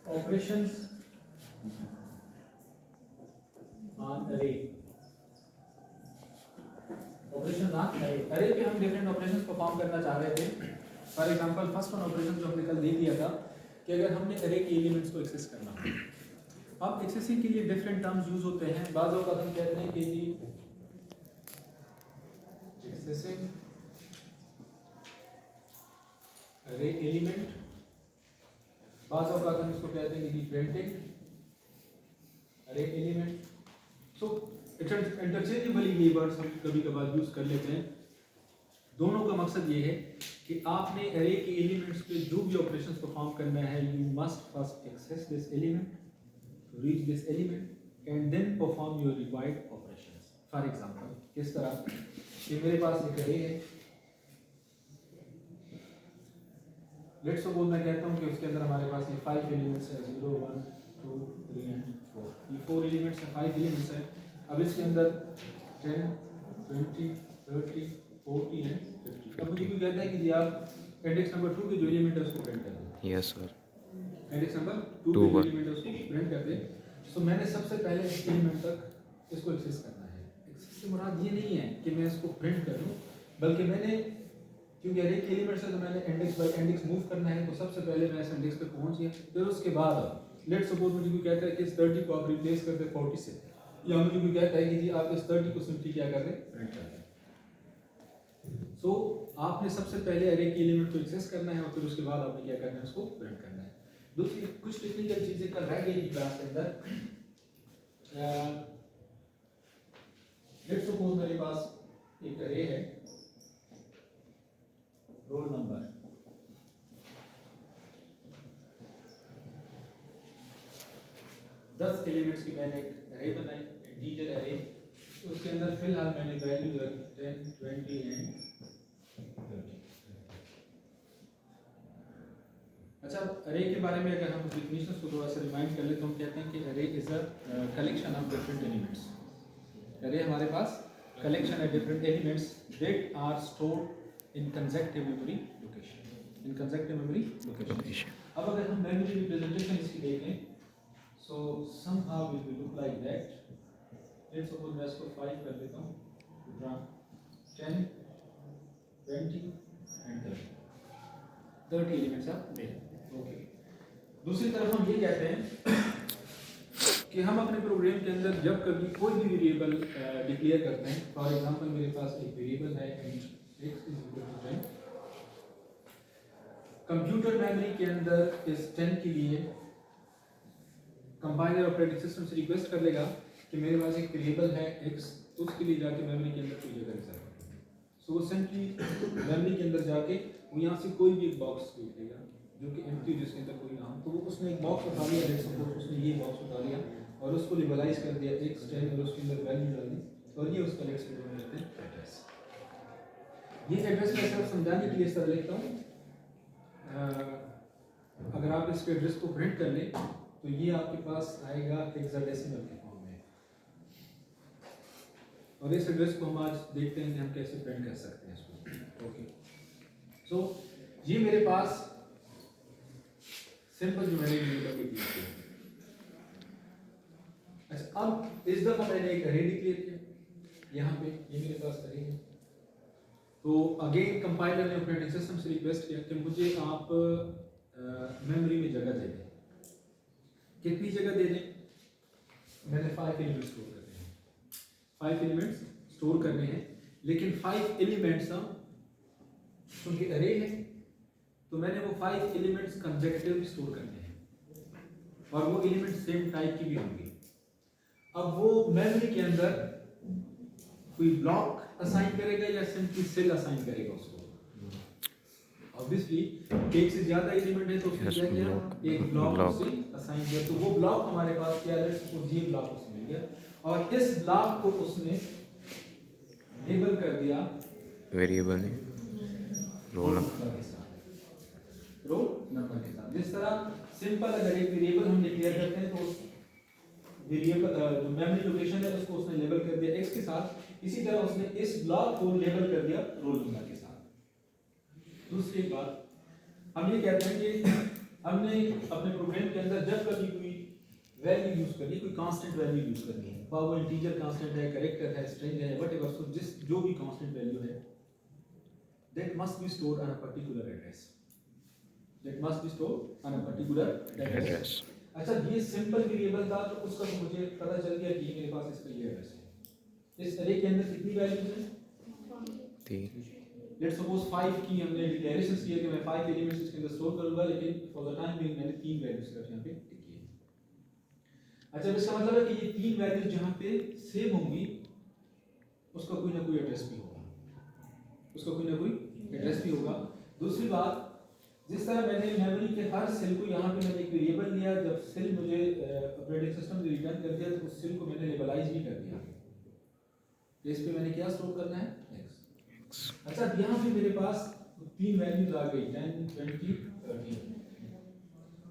Operations on array. Operations on array. Array पे हम different operations perform करना चाह रहे थे. For example, first one operation जो हमने कल देख लिया था कि अगर हमने array के elements को access करना हो. अब accessing के लिए different terms use होते हैं. बाज़ औक़ात हम कहते हैं कि जी accessing array element. बाज़ औक़ात हम इसको कहते हैं कि printing array element. So interchangeably ये वर्ड्स हम कभी कभार यूज कर लेते हैं. दोनों का मकसद ये है कि आपने एरे के एलिमेंट्स पे जो भी ऑपरेशंस परफॉर्म करना है, you must first access this element, reach this element and then perform your required operations. For example किस तरह कि मेरे पास एक एरे है. लेट्स सपोज मैं कहता हूँ कि उसके अंदर हमारे पास ये 5 एलिमेंट्स है, 0 1 2 3 एंड 4. ये 4 एलिमेंट्स हैं, 5 एलिमेंट्स हैं. अब इसके अंदर 10 20 30 40 एंड 50. अब मुझे कोई कहता है कि जी आप इंडेक्स नंबर 2 के जो एलिमेंट है उसको प्रिंट कर दें. Yes sir. इंडेक्स नंबर 2 के जो एलिमेंट है उसको प्रिंट कर दें. सो मैंने सबसे पहले इस एलिमेंट तक इसको एक्सेस करना है. एक्सेस से मुराद ये नहीं है कि मैं इसको प्रिंट करूं, बल्कि मैंने क्योंकि अरे के एलिमेंट से तो मैंने इंडेक्स बाय इंडेक्स मूव करना है. तो सबसे पहले मैं इस इंडेक्स पे पहुंच गया. फिर उसके बाद लेट्स सपोज मुझे कोई कहता है कि इस 30 को आप रिप्लेस कर दे 40 से, या मुझे कोई कहता है कि जी आप इस 30 को सिंपली क्या कर रहे हैं, प्रिंट कर दें. सो आपने सबसे पहले अरे के एलिमेंट को एक्सेस करना है और फिर उसके बाद आपने क्या करना है, उसको प्रिंट करना है. दूसरी कुछ टेक्निकल चीजें कल रह गई क्लास के अंदर. लेट्स सपोज मेरे पास एक अरे है, रोल नंबर, दस एलिमेंट्स की मैंने एक अरे बनाई, इंटीजर अरे. उसके अंदर फिलहाल मैंने वैल्यू रखी 10 20 एंड 30. अच्छा, अरे के बारे में अगर हम डेफिनेशंस को थोड़ा सा रिमाइंड कर ले तो हम कहते हैं कि array is a collection of different elements. Array हमारे पास कलेक्शन है different elements that are stored in consecutive memory location. In consecutive memory location. अब अगर हम मेमोरी रिप्रेजेंटेशन इसकी देखें, so somehow it will look like that. Let's suppose मैं इसको 5 कर देता हूँ. 10 20 and 30 एलिमेंट्स आप दें. ओके. दूसरी तरफ हम ये कहते हैं कि हम अपने प्रोग्राम के अंदर जब कभी कोई भी वेरिएबल डिक्लेयर करते हैं. फॉर एग्जांपल मेरे पास एक वेरिएबल है x is equal to 10. Computer memory के अंदर इस 10 के लिए कंपाइलर ऑपरेटिंग सिस्टम से रिक्वेस्ट कर लेगा कि मेरे पास एक वेरिएबल है x, तो उसके लिए जाके मेमोरी के अंदर कोई जगह रिजर्व कर दें. सो वो सिंपली मेमोरी के अंदर जाके वो यहाँ से कोई भी एक बॉक्स क्रिएट करेगा जो कि एम्प्टी, जिसके अंदर कोई नाम. तो वो उसने एक बॉक्स उठा लिया, लेट्स सपोज उसने ये बॉक्स उठा लिया और उसको लिबलाइज कर दिया x 10 और उसके अंदर वैल्यू डाल दी और ये उसका लेट्स सपोज में लेते हैं एड्रेस. ये एड्रेस मैं सिर्फ समझाने के लिए इस तरह लिखता हूँ. अगर आप इस एड्रेस को प्रिंट कर लें तो ये आपके पास आएगा हेक्साडेसिमल के फॉर्म में. और इस एड्रेस को हम आज देखते हैं कि हम कैसे प्रिंट कर सकते हैं इसको. ओके. सो ये मेरे पास सिंपल जो मैंने वेरिएबल डिक्लेयर किया. अच्छा, अब इस दफा मैंने एक अरे डिक्लेयर किया यहाँ पे. ये मेरे पास अरे है. तो अगेन कंपाइलर ने ऑपरेटिंग सिस्टम से रिक्वेस्ट किया कि मुझे आप मेमोरी में जगह दे दें. कितनी जगह दे दें? मैंने 5 एलिमेंट्स स्टोर करने हैं. 5 एलिमेंट्स स्टोर करने हैं, लेकिन 5 एलिमेंट्स ना क्योंकि अरे है तो मैंने वो 5 एलिमेंट्स कंसेक्टिव स्टोर करने हैं और वो एलिमेंट्स सेम टाइप की भी होंगे. अब वो मेमोरी के अंदर कोई ब्लॉक असाइन करेगा या सिंपली सेल असाइन करेगा उसको. ऑब्वियसली एक से ज्यादा एलिमेंट है तो उसमें क्या किया, एक ब्लॉक उसे असाइन किया. तो वो ब्लॉक हमारे पास क्या है, सपोज ये ब्लॉक उसे मिल गया और इस ब्लॉक को उसने लेबल कर दिया वेरिएबल ने रोल नंबर के साथ. रोल नंबर के साथ. जिस तरह सिंपल अगर एक वेरिएबल हम डिक्लेयर करते हैं तो वेरिएबल जो मेमोरी लोकेशन है उसको उसने लेबल कर दिया x के साथ. इसी तरह उसने इस ब्लॉक को लेबल कर दिया रोल नंबर के साथ. दूसरी बात हम ये कहते हैं कि हमने अपने प्रोग्राम के अंदर जब कभी कोई वैल्यू यूज करनी है, कोई कांस्टेंट वैल्यू यूज करनी है, वो इंटीजर कांस्टेंट है, कैरेक्टर है, स्ट्रिंग है, व्हाटएवर, सो जो भी कांस्टेंट वैल्यू है, that must be stored on a particular address. That must be stored on a particular address. अच्छा, ये सिंपल वेरिएबल था, तो उसका तो मुझे पता चल गया कि मेरे पास इसका ये एड्रेस है। इस अरे के अंदर कितनी वैल्यूज हैं? 3। लेट्स सपोज 5 की हमने डिक्लेरेशंस किया कि मैं 5 एलिमेंट्स इसके अंदर स्टोर करूंगा, लेकिन फॉर द टाइम बीइंग मैंने 3 वैल्यूज सिर्फ यहां पे टिक की है। अच्छा, इसका मतलब है कि ये 3 वैल्यूज जहां पे सेव होंगी, उसका कोई ना कोई एड्रेस भी होगा, उसका कोई ना कोई एड्रेस भी होगा। दूसरी बात, जिस तरह मैंने मेमोरी के हर सेल को यहाँ पे मैंने एक वेरिएबल लिया, जब सेल मुझे ऑपरेटिंग सिस्टम ने रिटर्न कर दिया, तो उस सेल को मैंने लेबलाइज भी कर दिया। इस पे मैंने क्या स्टोर करना है? x। अच्छा, यहाँ पे मेरे पास 3 वैल्यूज आ गई, 10, 20, 30।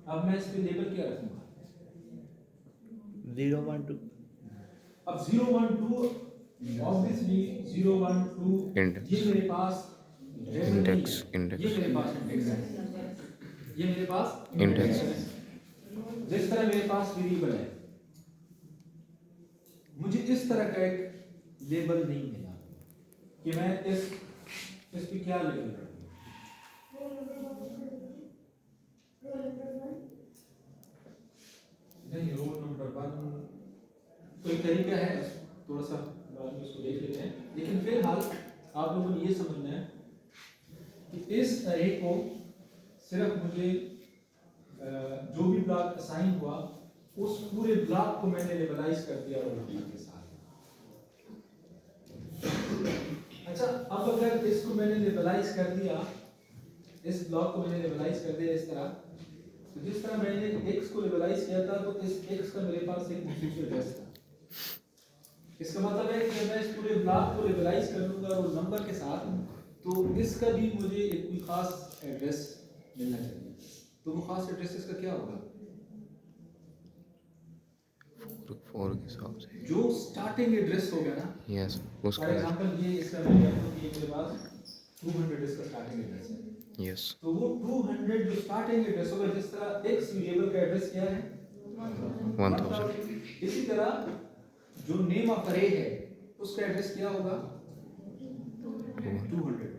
अब मैं इस पे लेबल क्या रखूंगा? 0, 1, 2। अब 0, 1, 2 ऑब्वियसली 0, 1, 2 ये मेरे पास इंडेक्स ये मेरे पास इंडेक्स है, ये मेरे पास इंडेक्स है। जिस तरह मेरे पास वेरिएबल है, मुझे इस तरह का एक लेबल नहीं मिला कि मैं इस पे क्या लेबल रखूं। नहीं, रोल नंबर 1 कोई तरीका है, थोड़ा सा बाद में उसको देख लेते हैं, लेकिन फिलहाल आप लोगों ने ये समझना है कि इस अरे को सिर्फ मुझे जो भी ब्लॉक असाइन हुआ, उस पूरे ब्लॉक को मैंने लेबलाइज कर दिया रोल नंबर के साथ। अच्छा, अब अगर इसको मैंने लेबलाइज कर दिया, इस ब्लॉक को मैंने लेबलाइज कर दिया इस तरह, तो जिस तरह मैंने x को लेबलाइज किया था, तो इस x का मेरे पास एक मुख्तलिफ एड्रेस था। इसका मतलब है कि जब मैं इस पूरे ब्लॉक को लेबलाइज कर लूंगा रोल नंबर के साथ, तो इसका भी मुझे एक कोई खास एड्रेस मिलना चाहिए। तो वो खास एड्रेस इसका क्या होगा? 4 के हिसाब से जो स्टार्टिंग एड्रेस होगा ना, यस, फॉर उसका एग्जांपल ये इसका मैं कहता हूं कि मेरे पास 200 इसका स्टार्टिंग एड्रेस है। यस, तो वो 200 जो स्टार्टिंग एड्रेस होगा, जिस तरह x वेरिएबल का एड्रेस क्या है? 1000। इसी तरह जो नेम ऑफ अरे है, उसका एड्रेस क्या होगा? 200।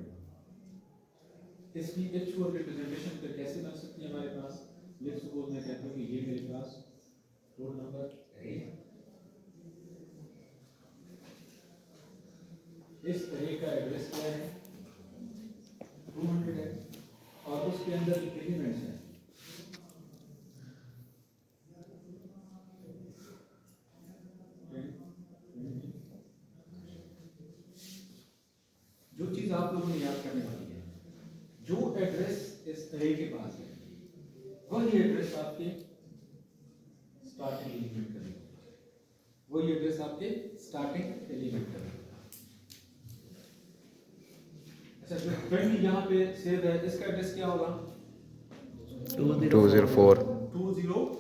इसकी एक्चुअल रिप्रेजेंटेशन फिर कैसे बन सकती है हमारे पास? लेट्स सपोज मैं कहता हूं कि ये मेरे पास रोल नंबर अरे है, इस अरे का एड्रेस क्या है? 200 है, और उसके अंदर एलिमेंट्स हैं। जो चीज आप लोगों ने याद करने वाली है, जो एड्रेस इस अरे के पास है, वही एड्रेस आपके स्टार्टिंग एलिमेंट का होगा, वही एड्रेस आपके स्टार्टिंग एलिमेंट का होगा। अच्छा, जो 20 यहाँ पे सेव है, इसका एड्रेस क्या होगा? 204 204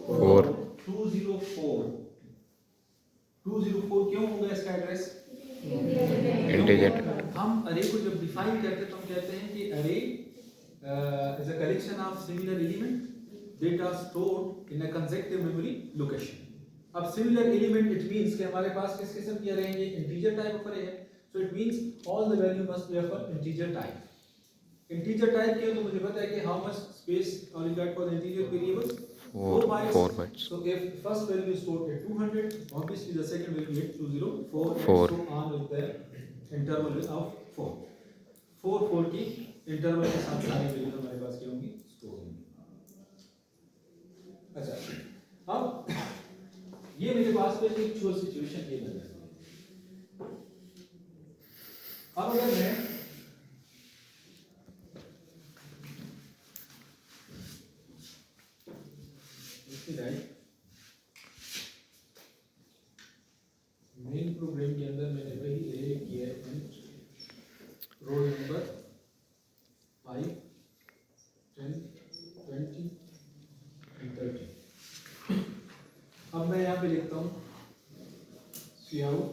क्यों होगा इसका एड्रेस? इंटीजर। हम अरे को जब डिफाइन करते हैं तो हम कहते हैं कि array is a collection of similar element that are stored in a consecutive memory location. अब सिमिलर एलिमेंट इट मींस कि हमारे पास किस किस्म के अरे हैं? ये इंटीजर टाइप ऑफ अरे है, so it means all the value must be of integer type. Integer type के तो मुझे पता है कि how much space are required for the integer variables? 4 bytes. So if first value is stored at 200, obviously the second will be at 204 and so on with the interval of 4. 4 की interval के साथ सारी values हमारे पास क्या होंगी? Store होंगी। अच्छा, अब ये मेरे पास में एक्चुअल सिचुएशन ये बन जाती है। अब अगर मैं मेन प्रोग्राम के अंदर मैंने वही अरे किया है, रोल नंबर 5, 10, 20 and 30। अब मैं यहाँ पे लिखता हूँ काउट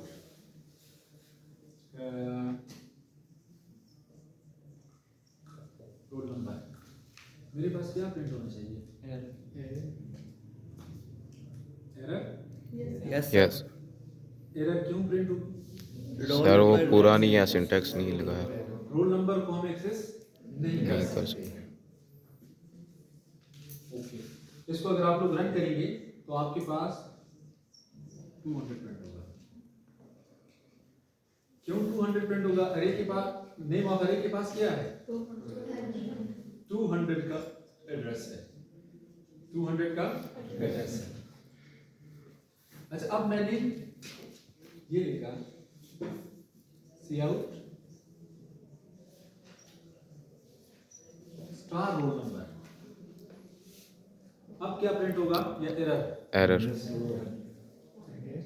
रोल नंबर। मेरे पास क्या प्रिंट होना चाहिए? यस एरर क्यों प्रिंट हो? सर वो पूरा नहीं है, सिंटैक्स नहीं लगाया, रोल नंबर को हम एक्सेस नहीं कर नहीं कर सकते। सकते। ओके, इसको अगर आप लोग रन करेंगे तो आपके पास 200 प्रिंट होगा। क्यों 200 प्रिंट होगा? अरे के पास नेम ऑफ अरे के पास क्या है? 200 का एड्रेस है, 200 का एड्रेस है। अच्छा, अब मैंने ये लिखा सी आउट स्टार रोल नंबर। अब क्या प्रिंट होगा? या एरर? एरर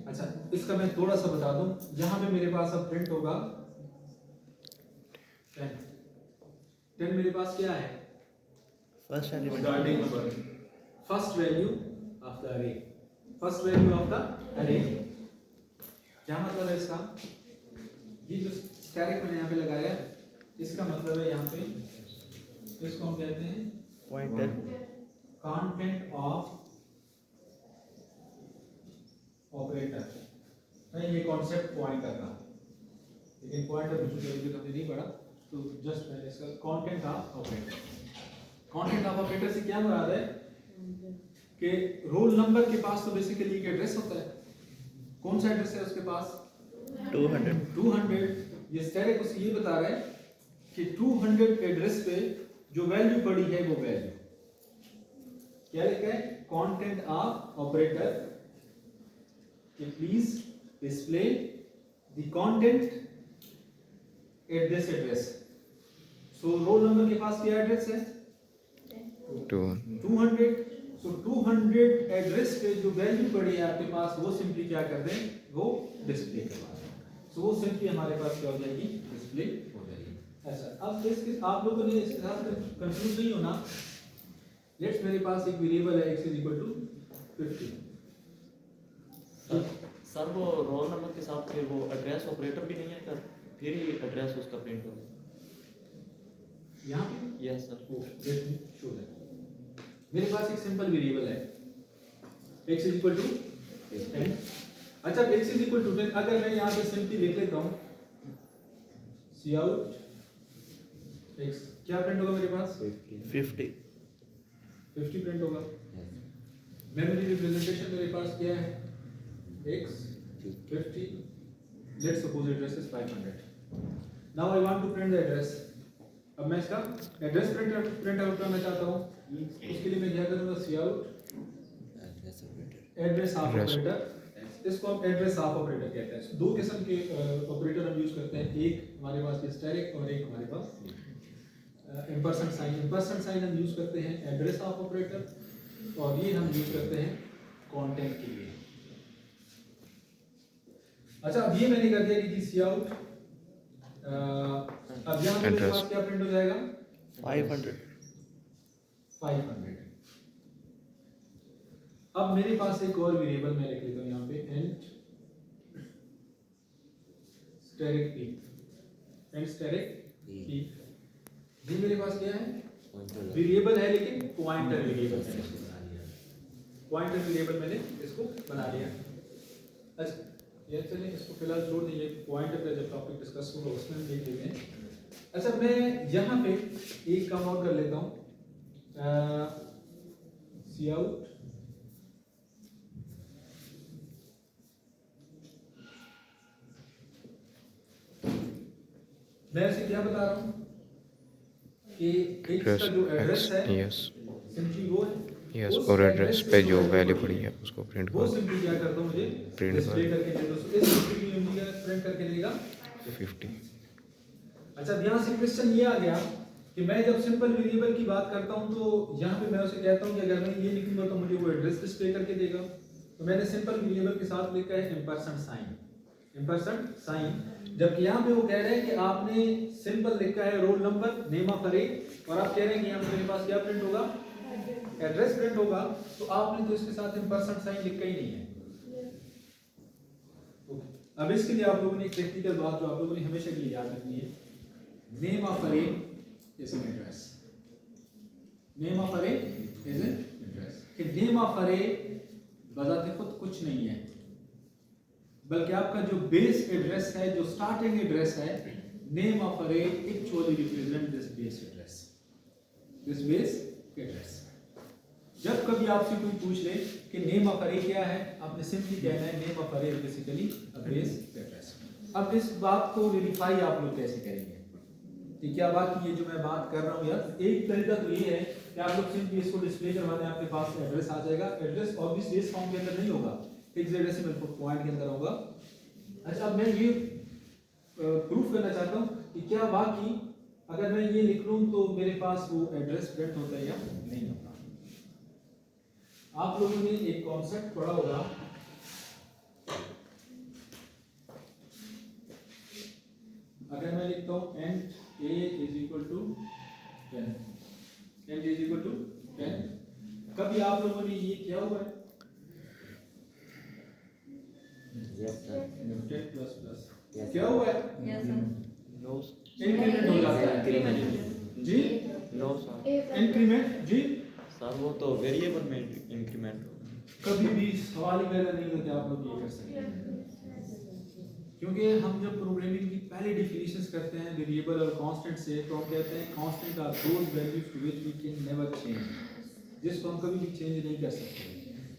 अच्छा, इसका मैं थोड़ा सा बता दूं। यहां पे मेरे पास अब प्रिंट होगा 10। 10 मेरे पास क्या है? First element starting number, first value of the अरे, फर्स्ट वैल्यू ऑफ द अरे। क्या मतलब है इसका? ये जो स्टैटिक मैंने यहाँ पे लगाया है, इसका मतलब है यहाँ पे, इसको हम कहते हैं पॉइंटर कंटेंट ऑफ ऑपरेटर। मैं ये कॉन्सेप्ट पॉइंटर का, लेकिन पॉइंटर मुझे तरीके हमने नहीं पढ़ा, तो जस्ट मैंने इसका content of operator. Content of operator से क्या मुराद है कि रोल नंबर के पास तो बेसिकली एक एड्रेस होता है। कौन सा एड्रेस है उसके पास? 200। ये स्टैटिक उसे ये बता रहा है कि 200 एड्रेस पे जो वैल्यू पड़ी है वो वैल्यू क्या लिखा है? कंटेंट ऑफ ऑपरेटर कि please display the content at this address. So roll number के पास क्या एड्रेस है? 200। सो 200 एड्रेस पे जो वैल्यू पड़ी है आपके पास, वो सिंपली क्या कर दें? वो डिस्प्ले करवा दें। सो वो सिंपली हमारे पास क्या हो जाएगी? डिस्प्ले हो जाएगी। ऐसा। अब इसके आप लोगों ने इसके साथ कंफ्यूज नहीं होना। लेट्स मेरे पास एक वेरिएबल है x इक्वल टू 50। सर वो रोल नंबर के साथ फिर वो एड्रेस ऑपरेटर भी नहीं है कर, फिर ही एड्रेस उसका प्रिंट होगा यहाँ पे। Yes sir. Let me show that. मेरे पास एक सिंपल वेरिएबल है x इक्वल टू 10। अच्छा, x इक्वल टू 10 अगर मैं यहाँ पे सिंपली लिख लेता हूँ सी आउट x, क्या प्रिंट होगा मेरे पास? 50 प्रिंट होगा। मेमोरी रिप्रेजेंटेशन मेरे पास क्या है? x 50। Let's suppose address is 500। Now I want to print the address. अब मैं इसका एड्रेस प्रिंट आउट करना चाहता हूँ। उसके लिए मैं क्या करूँगा? सी आउट एड्रेस ऑफ ऑपरेटर। इसको हम एड्रेस ऑफ ऑपरेटर कहते हैं। दो किस्म के ऑपरेटर हम यूज करते हैं, एक हमारे पास स्टैटिक और एक हमारे पास एम्परसेंड साइन। एम्परसेंड साइन हम यूज करते हैं एड्रेस ऑफ ऑपरेटर, और ये हम यूज करते हैं कंटेंट के लिए। अच्छा, अब ये मैंने कर दिया कि सी आउट। अब यहाँ पे मेरे पास क्या प्रिंट हो जाएगा? 500। अब मेरे पास एक और वेरिएबल मैं लिख लेता हूँ यहाँ पे int static p। Int static p ये मेरे पास क्या है? वेरिएबल है, लेकिन पॉइंटर वेरिएबल है। पॉइंटर वेरिएबल मैंने इसको बना लिया। अच्छा, ये चलिए इसको फिलहाल छोड़ दीजिए, पॉइंटर पे जब टॉपिक डिस्कस होगा उसमें हम देख लेते हैं। अच्छा, मैं यहाँ पे एक काम और कर लेता हूँ, सी आउट मैं ऐसे क्या बता रहा हूँ कि x का जो एड्रेस है सिंपली वो यस, और एड्रेस पे जो वैल्यू पड़ी है उसको प्रिंट वो कर सिंपली क्या करता हूँ? मुझे प्रिंट डिस्प्ले करके दे दो। इस प्रिंट करके देगा 50। अच्छा, यहाँ से क्वेश्चन ये आ गया कि मैं जब सिंपल वेरिएबल की बात करता हूँ तो यहाँ पे मैं उसे कहता हूँ कि अगर मैं ये लिखूंगा तो मुझे वो एड्रेस डिस्प्ले करके देगा। तो मैंने सिंपल वेरिएबल के साथ लिखा है एम्परसेंड साइन। एम्परसेंड साइन, जबकि यहाँ पे वो कह रहे हैं कि आपने सिंपल लिखा है रोल नंबर नेम ऑफ अरे, और आप कह रहे हैं कि यहाँ पे मेरे पास क्या प्रिंट होगा? एड्रेस प्रिंट होगा। तो आपने तो इसके साथ एम्परसेंड साइन लिखा ही नहीं है। अब इसके लिए आप लोगों ने एक टेक्निकल बात जो आप लोगों ने हमेशा के लिए याद रखनी है, name of array is an address. Name of array is an address. कि नेम ऑफ अरे बजाते खुद कुछ नहीं है, बल्कि आपका जो बेस एड्रेस है, जो स्टार्टिंग एड्रेस है, नेम ऑफ अरे actually represent this base address, this base address. जब कभी आपसे कोई पूछ ले कि नेम ऑफ अरे क्या है, आपने सिंपली कहना है नेम ऑफ अरे बेसिकली अ बेस एड्रेस। अब इस बात को वेरीफाई आप लोग कैसे करेंगे कि क्या बात ये जो मैं बात कर रहा हूँ यार, एक तरीका तो ये है कि आप लोग सिंपली इसको डिस्प्ले करवा दें, आपके पास एड्रेस आ जाएगा। एड्रेस ऑब्वियसली इस फॉर्म के अंदर नहीं होगा, हेक्साडेसिमल पॉइंट के अंदर होगा। अच्छा, अब मैं ये प्रूफ करना चाहता हूँ कि क्या बाकी अगर मैं ये लिख लूँ तो मेरे पास वो एड्रेस प्रिंट होता है या नहीं होता। आप लोगों ने एक कॉन्सेप्ट पढ़ा होगा, अगर मैं लिखता हूँ and a is equal to 10, and is equal to 10, कभी आप लोगों ने ये किया हुआ है? Yes, sir. 10 plus plus Yes, क्या हुआ है? Yes, sir. No, इंक्रीमेंट हो जाता है इंक्रीमेंट जी, नो सर, इंक्रीमेंट जी। सर वो तो वेरिएबल में इंक्रीमेंट होगा। कभी भी सवाल ही मेरा नहीं है कि आप लोग ये कर सकते हैं, क्योंकि हम जब प्रोग्रामिंग की पहले डिफिनेशंस करते हैं वेरिएबल और कांस्टेंट से, तो हम कहते हैं constant are those values to which we can never change, जिसको हम कभी भी चेंज नहीं कर सकते।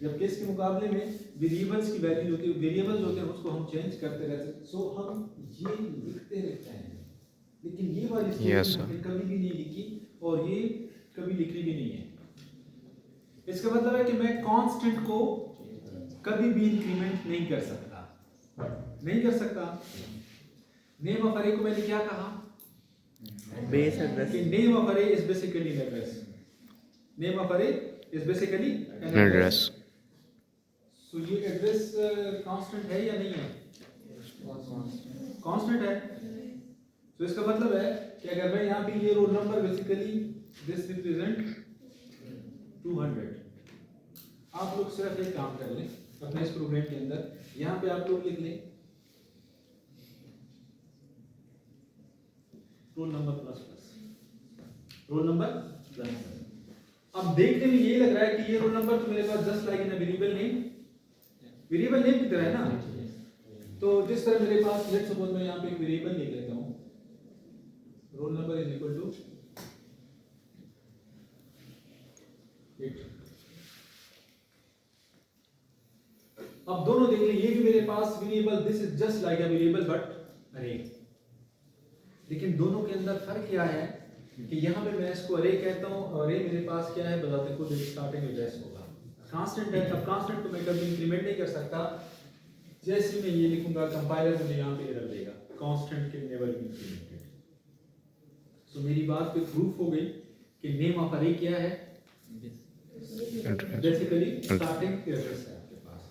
जबकि इसके मुकाबले में वेरिएबल्स की वैल्यू होती है, वेरिएबल्स होते हैं उसको हम चेंज करते रहते हैं। सो हम ये लिखते रहते हैं, लेकिन ये वाली Yes, स्टेटमेंट हमने कभी भी नहीं लिखी और ये कभी लिखनी भी नहीं है। इसका मतलब है कि मैं कांस्टेंट को कभी भी इंक्रीमेंट नहीं कर सकता, नहीं कर सकता। नेम ऑफ अरे को मैंने क्या कहा base address. कि name of array is basically N address, name of array is basically an address. सो ये एड्रेस कांस्टेंट है या नहीं है? कांस्टेंट है। तो इसका मतलब है कि अगर मैं यहाँ पे ये roll number basically this represent 200, आप लोग सिर्फ एक काम कर लें अपने इस प्रोग्राम के अंदर, यहाँ पे आप लोग लिख लें roll number plus plus, roll number plus. अब देखने में ये लग रहा है कि ये रोल नंबर तो मेरे पास just like in variable name, variable name की तरह है ना। तो जिस तरह मेरे पास लेट्स सपोज मैं यहाँ पे एक वेरिएबल लिख लेता हूँ, roll number is equal to 8। अब दोनों देख लें, ये भी मेरे पास variable, this is just like a variable but अरे, लेकिन दोनों के अंदर फर्क क्या है कि यहाँ पे मैं इसको अरे कहता हूँ, अरे मेरे पास क्या है बताते खुद, स्टार्टिंग एड्रेस होगा, कांस्टेंट है। अब कांस्टेंट को मैं कभी इंक्रीमेंट नहीं कर सकता। जैसे मैं ये लिखूंगा कंपाइलर मुझे यहाँ पे एरर देगा, constant can never be incremented. So मेरी बात पे प्रूफ हो गई कि नेम ऑफ अरे क्या है, बेसिकली स्टार्टिंग एड्रेस है आपके पास।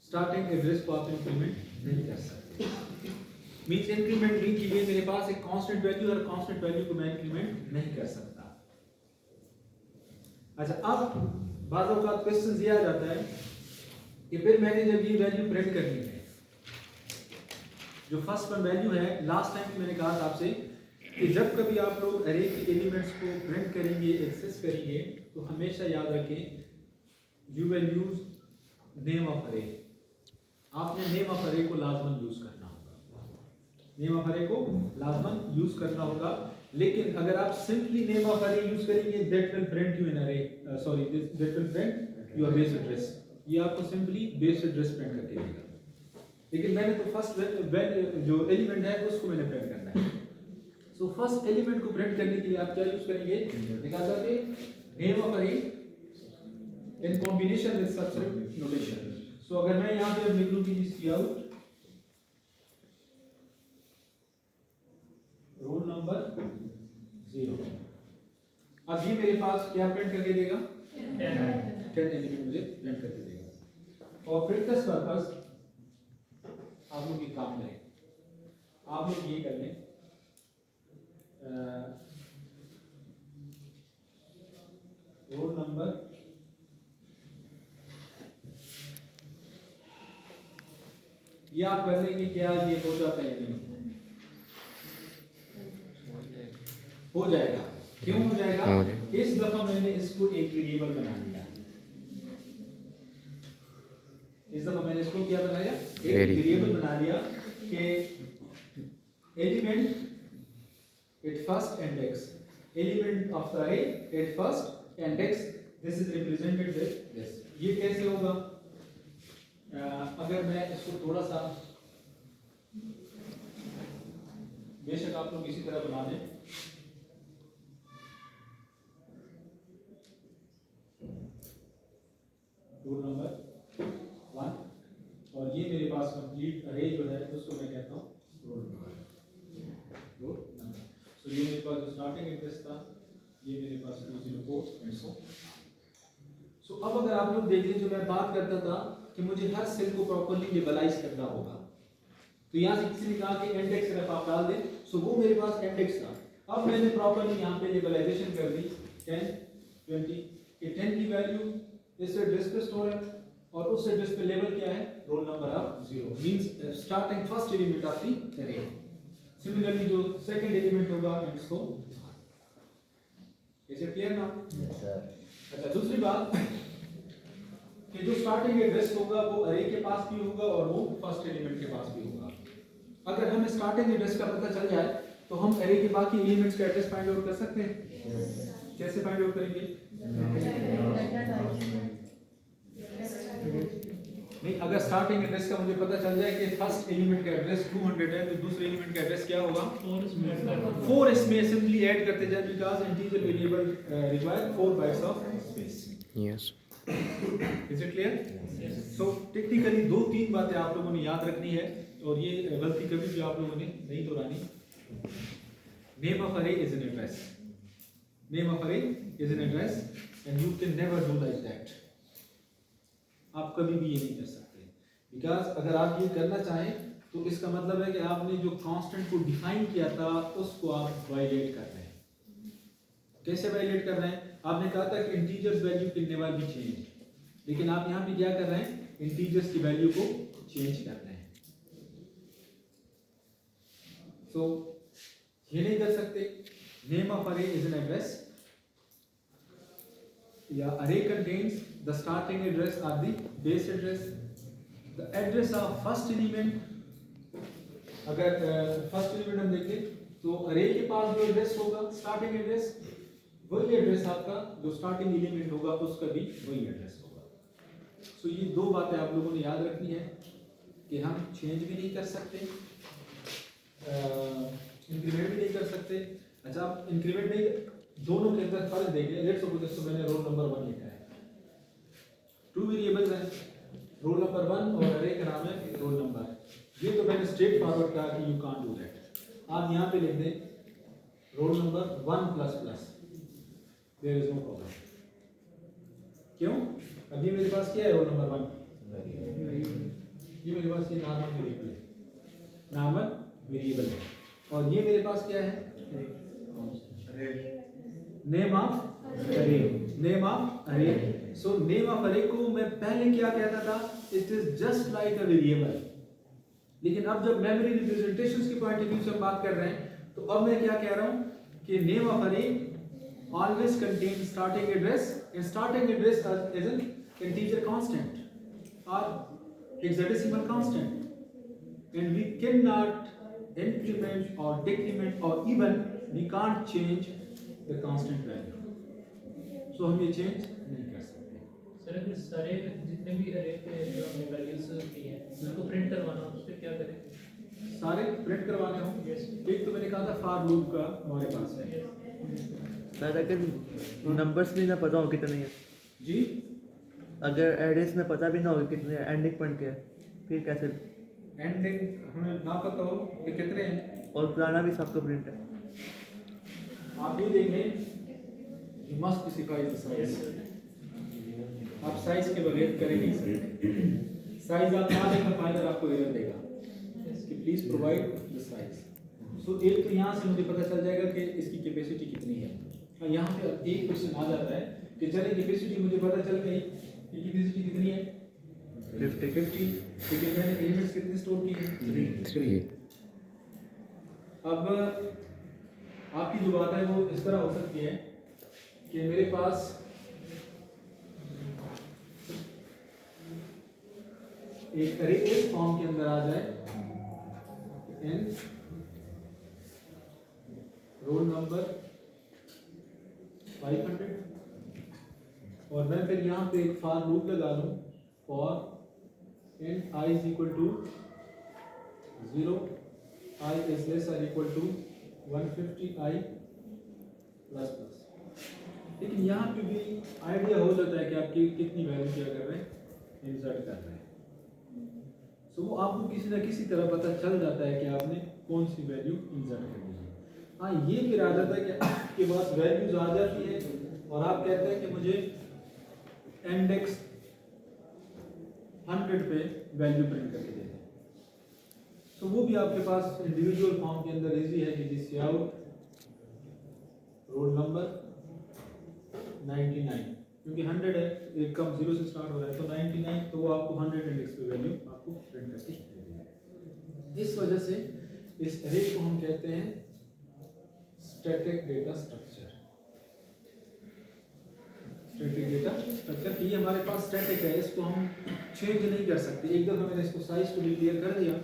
स्टार्टिंग एड्रेस को आप इंक्रीमेंट नहीं कर सकते, मींस इंक्रीमेंट लिंक के लिए मेरे पास एक कांस्टेंट वैल्यू और कांस्टेंट वैल्यू को मैं इंक्रीमेंट नहीं कर सकता। अच्छा, अब बातों का क्वेश्चन ये आ जाता है कि फिर मैंने जब ये वैल्यू प्रिंट करनी है, जो फर्स्ट वन वैल्यू है, लास्ट टाइम मैंने कहा था आपसे कि जब कभी आप लोग अरे के एलिमेंट्स को प्रिंट करेंगे, एक्सेस करेंगे, तो हमेशा याद रखें you will use name of अरे। आपने नेम ऑफ अरे को लाजमन यूज करना होगा, नेम ऑफ अरे को लाजमन यूज करना होगा। लेकिन अगर आप simply name of array use करेंगे, that will print you in array, sorry that will print your base address, ये आपको सिंपली बेस एड्रेस प्रिंट करके देगा। लेकिन मैंने तो फर्स्ट जो एलिमेंट है उसको मैंने प्रिंट करना है। सो फर्स्ट एलिमेंट को प्रिंट करने के लिए आप क्या यूज करेंगे, लिखा था कि name of array in combination with subscript notation. So अगर मैं यहाँ पे लिख लूँ कि काउट रोल नंबर 0, अब ये मेरे पास क्या प्रिंट करके देगा, 10 एलिमेंट मुझे प्रिंट करके देगा। और प्रिंटर्स पर्पस आप लोग ये काम करें, आप लोग ये कर लें, रोल नंबर ये आप कर लेंगे, क्या ये हो जाता है या नहीं हो जाएगा? क्यों हो जाएगा? हो जाएगा। इस दफा मैंने इसको एक वेरिएबल बना लिया, इस दफा मैंने इसको क्या बनाया, एक Very. वेरिएबल बना दिया कि element at first index, element of the array at first index, this is represented with this. ये कैसे होगा? अगर मैं इसको थोड़ा सा, बेशक आप लोग इसी तरह बना दें, रूल नंबर 1, और ये मेरे पास कंप्लीट अरे जो है उसको मैं कहता हूँ रोल नंबर। सो ये मेरे पास जो स्टार्टिंग एड्रेस था, ये मेरे पास 204 एंड सो अब अगर आप लोग देख लीजिए, जो मैं बात करता था कि मुझे हर सेल को प्रॉपर्ली लेबलाइज करना होगा, तो यहाँ से किसी ने कहा कि इंडेक्स सिर्फ आप डाल दें, सो वो मेरे पास इंडेक्स था। अब मैंने प्रॉपर्ली यहाँ पे लेबलाइजेशन कर दी 10 20 कि 10 की वैल्यू इस एड्रेस पे स्टोर है और उस एड्रेस पे लेबल क्या है, roll number of 0 means starting first element of the अरे। सिमिलरली जो सेकंड एलिमेंट होगा इट्स को, is it clear now? Yes, sir. अच्छा, दूसरी बात कि जो स्टार्टिंग एड्रेस होगा वो अरे के पास भी होगा और वो फर्स्ट एलिमेंट के पास भी होगा। अगर हमें स्टार्टिंग एड्रेस का पता चल जाए तो हम अरे के बाकी एलिमेंट्स का एड्रेस फाइंड आउट कर सकते हैं। कैसे फाइंड आउट करेंगे? नहीं, अगर स्टार्टिंग एड्रेस का मुझे पता चल जाए कि फर्स्ट एलिमेंट का एड्रेस 200 है, तो दूसरे एलिमेंट का एड्रेस क्या होगा? 4 इसमें सिंपली ऐड करते जाए, because integer variable require 4 bytes of space. Yes. Is it clear? So technically 2-3 बातें आप लोगों ने याद रखनी है, और ये गलती कभी भी आप लोगों ने नहीं दोहरानी। Name of array is an address, name of array is an address, and you can never do like that. आप कभी भी ये नहीं कर सकते, बिकॉज अगर आप ये करना चाहें तो इसका मतलब है कि आपने जो कांस्टेंट को डिफाइन किया था उसको आप वायलेट कर रहे हैं। कैसे वायलेट कर रहे हैं? आपने कहा था कि integers value can never B change, लेकिन आप यहाँ पे क्या कर रहे हैं? इंटीजर्स की वैल्यू को चेंज कर रहे हैं। सो ये नहीं कर सकते। Name of array is an address, या अरे कंटेन्स द स्टार्टिंग एड्रेस और the base address, the address of first element. अगर फर्स्ट एलिमेंट हम देखें तो अरे के पास जो एड्रेस होगा स्टार्टिंग एड्रेस, वही एड्रेस आपका जो स्टार्टिंग एलिमेंट होगा उसका भी वही एड्रेस होगा। सो ये 2 बातें आप लोगों ने याद रखनी है कि हम चेंज भी नहीं कर सकते, इंक्रीमेंट भी नहीं कर सकते। अच्छा, आप इंक्रीमेंट नहीं, दोनों के अंदर फर्क देखिए। लेट्स सपोज इसको मैंने रोल नंबर 1 लिखा है, 2 वेरिएबल्स हैं, रोल नंबर 1 और अरे का नाम है रोल नंबर। ये तो मैंने स्ट्रेट फॉरवर्ड कहा कि यू कांट डू दैट। आप यहाँ पे लिख दें roll number 1 plus plus, there is no problem. क्यों? अभी मेरे पास क्या है? रोल नंबर 1, ये मेरे पास ये नॉर्मल वेरिएबल है, नॉर्मल वेरिएबल है, और ये मेरे पास क्या है? नेम ऑफ अरे, नेम ऑफ अरे। सो नेम ऑफ अरे को मैं पहले क्या कहता था? It is just like a variable, लेकिन अब जब मेमोरी रिप्रेजेंटेशंस के पॉइंट ऑफ व्यू से हम बात कर रहे हैं तो अब मैं क्या कह रहा हूं कि नेम ऑफ अरे always contain starting address, and starting address is an integer constant or hexadecimal constant, and we cannot increment or decrement or even we can't change the constant value, so हम ये change नहीं कर सकते। Sir अगर सारे जितने भी अरे पे जो हमने वैल्यूज दी हैं उसको प्रिंट करवाना हो तो फिर क्या करें? सारे प्रिंट करवाने हो, एक तो मैंने कहा था फॉर लूप का हमारे पास है सर। अगर नंबर्स भी ना पता हो कितने हैं जी, अगर एड्रेस में पता भी ना हो कितने एंडिंग पॉइंट क्या है, फिर कैसे? एंडिंग हमें ना पता हो कि कितने हैं, और पुराना भी सबको प्रिंट है। आप ये देखें, you must specify the size। आप साइज के बगैर कर ही नहीं सकते। साइज आप ना दें कंपाइलर आपको एरर देगा कि प्लीज प्रोवाइड द साइज। सो एक तो यहाँ से मुझे पता चल जाएगा कि इसकी कैपेसिटी कितनी है। और यहाँ पे एक क्वेश्चन आ जाता है कि चले कैपेसिटी मुझे पता चल गई कि कैपेसिटी कितनी है 50, लेकिन मैंने एलिमेंट्स कितने स्टोर किए हैं 3। अब आपकी जो बात है वो इस तरह हो सकती है कि मेरे पास एक अरे इस फॉर्म के अंदर आ जाए n रोल नंबर 500 और मैं फिर यहाँ पे एक फॉर लूप लगा लूँ for n I is equal to 0 I is less or equal to 150 I plus plus. लेकिन यहाँ पे भी आइडिया हो जाता है कि आप कितनी वैल्यू क्या कर रहे हैं, इंसर्ट कर रहे हैं। सो वो आपको किसी ना किसी तरह पता चल जाता है कि आपने कौन सी वैल्यू इंसर्ट करनी है। हाँ, ये फिर आ जाता है कि आपके पास वैल्यूज आ जाती है और आप कहते हैं कि मुझे इंडेक्स 100 पे वैल्यू प्रिंट करके दे दें। सो वो भी आपके पास इंडिविजुअल फॉर्म के अंदर इजी है कि जिस आउट रोल नंबर 99, क्योंकि 100 है, एक कम 0 से स्टार्ट हो रहा है तो 99, तो वो आपको 100 इंडेक्स पे वैल्यू आपको प्रिंट करके दे देगा। इस वजह से इस अरे को हम कहते हैं static data structure. Static data structure कि ये हमारे पास स्टैटिक है, इसको हम चेंज नहीं कर सकते। एक दफा मैंने इसको साइज को डिक्लेयर कर दिया,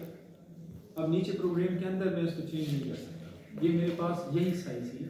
अब नीचे प्रोग्राम के अंदर मैं इसको चेंज नहीं कर सकता। ये मेरे पास यही साइज ही